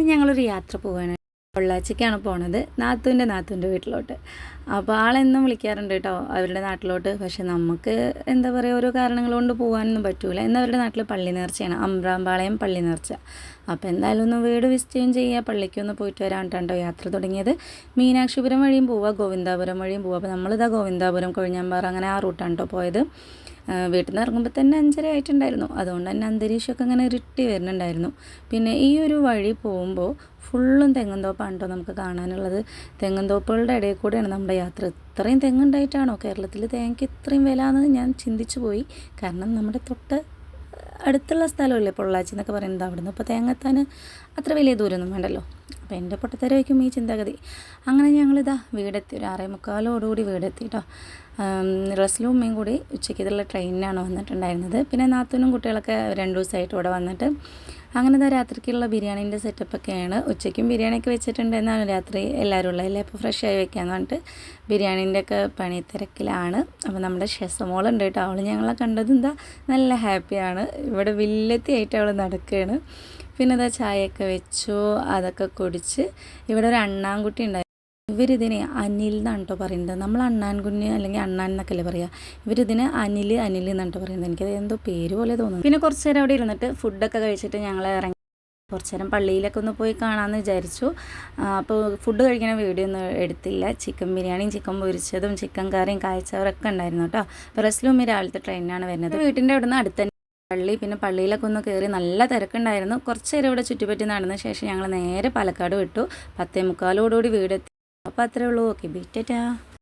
ഇന്ന് ഞങ്ങളൊരു യാത്ര പോവുകയാണ്. പൊള്ളാച്ചിക്കാണ് പോണത്, നാത്തൂൻ്റെ വീട്ടിലോട്ട്. അപ്പോൾ ആളെന്നും വിളിക്കാറുണ്ട് കേട്ടോ അവരുടെ നാട്ടിലോട്ട്. പക്ഷെ നമുക്ക് എന്താ പറയുക, ഓരോ കാരണങ്ങൾ കൊണ്ട് പോകാനൊന്നും പറ്റൂല. എന്നാൽ അവരുടെ നാട്ടിൽ പള്ളി നേർച്ചയാണ്, അമ്പ്രാമ്പാളയം പള്ളി നേർച്ച. അപ്പോൾ എന്തായാലും ഒന്ന് വീട് വിസിറ്റ് ചെയ്യുക, പള്ളിക്കൊന്ന് പോയിട്ട് വരാനിട്ടോ യാത്ര തുടങ്ങിയത്. മീനാക്ഷിപുരം വഴിയും പോവുക, ഗോവിന്ദാപുരം വഴിയും പോവുക. അപ്പോൾ നമ്മളിതാ ഗോവിന്ദാപുരം, കൊഴിഞ്ഞാമ്പാറ അങ്ങനെ ആ റൂട്ടാണ് കേട്ടോ പോയത്. വീട്ടിൽ നിന്ന് ഇറങ്ങുമ്പോൾ തന്നെ 5:30 ആയിട്ടുണ്ടായിരുന്നു. അതുകൊണ്ട് തന്നെ അന്തരീക്ഷമൊക്കെ ഇങ്ങനെ ഇരുട്ടി വരുന്നുണ്ടായിരുന്നു. പിന്നെ ഈ ഒരു വഴി പോകുമ്പോൾ ഫുള്ളും തെങ്ങുംതോപ്പാണ് കേട്ടോ നമുക്ക് കാണാനുള്ളത്. തെങ്ങുംതോപ്പുകളുടെ ഇടയിൽ കൂടെയാണ് നമ്മുടെ യാത്ര. ഇത്രയും തെങ്ങുണ്ടായിട്ടാണോ കേരളത്തിൽ തേങ്ങയ്ക്ക് ഇത്രയും വില എന്ന് ഞാൻ ചിന്തിച്ചു പോയി. കാരണം നമ്മുടെ തൊട്ട് അടുത്തുള്ള സ്ഥലമല്ലേ പൊള്ളാച്ചി എന്നൊക്കെ പറയുന്നത്. അവിടുന്ന് ഇപ്പോൾ തേങ്ങ എത്താൻ അത്ര വലിയ ദൂരമൊന്നും വേണ്ടല്ലോ. അപ്പോൾ എൻ്റെ പൊട്ടത്തരമായിരിക്കും ഈ ചിന്താഗതി. അങ്ങനെ ഞങ്ങളിതാ വീടെത്തി, ഒരു 6:45 വീടെത്തി കേട്ടോ. റസ്ലും ഉമ്മയും കൂടി ഉച്ചയ്ക്കുള്ള ട്രെയിനിനാണ് വന്നിട്ടുണ്ടായിരുന്നത്. പിന്നെ നാത്തൂനും കുട്ടികളൊക്കെ 2 ദിവസമായിട്ട് ഇവിടെ വന്നിട്ട് അങ്ങനെ ഇതാ രാത്രിക്കുള്ള ബിരിയാണീൻ്റെ സെറ്റപ്പൊക്കെയാണ്. ഉച്ചയ്ക്കും ബിരിയാണിയൊക്കെ വെച്ചിട്ടുണ്ട്, എന്നാലും രാത്രി എല്ലാവരും ഉള്ളതല്ലേ, അപ്പോൾ ഫ്രഷായി വെക്കാമെന്ന് പറഞ്ഞിട്ട് ബിരിയാണീൻ്റെ ഒക്കെ പണി തിരക്കിലാണ്. അപ്പോൾ നമ്മുടെ ഷെസമോളുണ്ട് കേട്ടോ. അവൾ ഞങ്ങളെ കണ്ടതും എന്താ നല്ല ഹാപ്പിയാണ്. ഇവിടെ വില്ലത്തിയായിട്ട് അവൾ നടക്കുകയാണ്. പിന്നെ ഇതാ ചായയൊക്കെ വെച്ചു, അതൊക്കെ കുടിച്ച്. ഇവിടെ ഒരു അണ്ണാൻകുട്ടി ഉണ്ടായിരുന്നു. ഇവരിതിനെ അനിൽ എന്നാണ് കേട്ടോ പറയുന്നത്. നമ്മൾ അണ്ണാൻകുഞ്ഞ് അല്ലെങ്കിൽ അണ്ണാൻ എന്നൊക്കെ അല്ലേ പറയുക. ഇവരിതിന് അനിൽ എന്നാണ് കേട്ടോ പറയുന്നത്. എനിക്കത് എന്തോ പേര് പോലെ തോന്നുന്നു. പിന്നെ കുറച്ച് നേരം അവിടെ ഇരുന്നിട്ട് ഫുഡൊക്കെ കഴിച്ചിട്ട് ഞങ്ങൾ ഇറങ്ങി കുറച്ച് നേരം പള്ളിയിലൊക്കെ ഒന്ന് പോയി കാണാമെന്ന് വിചാരിച്ചു. അപ്പോൾ ഫുഡ് കഴിക്കുന്ന വീഡിയോ ഒന്നും എടുത്തില്ല. ചിക്കൻ ബിരിയാണിയും ചിക്കൻ പൊരിച്ചതും ചിക്കൻ കറിയും കാഴ്ചവരൊക്കെ ഉണ്ടായിരുന്നു കേട്ടോ. അപ്പോൾ റസ്ലുമ്മി രാവിലത്തെ ട്രെയിനിനാണ് വരുന്നത്. വീട്ടിൻ്റെ അവിടെ നിന്ന് അടുത്ത് പള്ളി. പിന്നെ പള്ളിയിലൊക്കെ ഒന്ന് കയറി നല്ല തിരക്കുണ്ടായിരുന്നു. കുറച്ച് നേരം ഇവിടെ ചുറ്റിപ്പറ്റി നടന്ന ശേഷം ഞങ്ങൾ നേരെ പാലക്കാട് വിട്ടു. 10:45 വീടെത്തി. അപ്പോൾ അത്രേ ഉള്ളൂ. Okay, beta.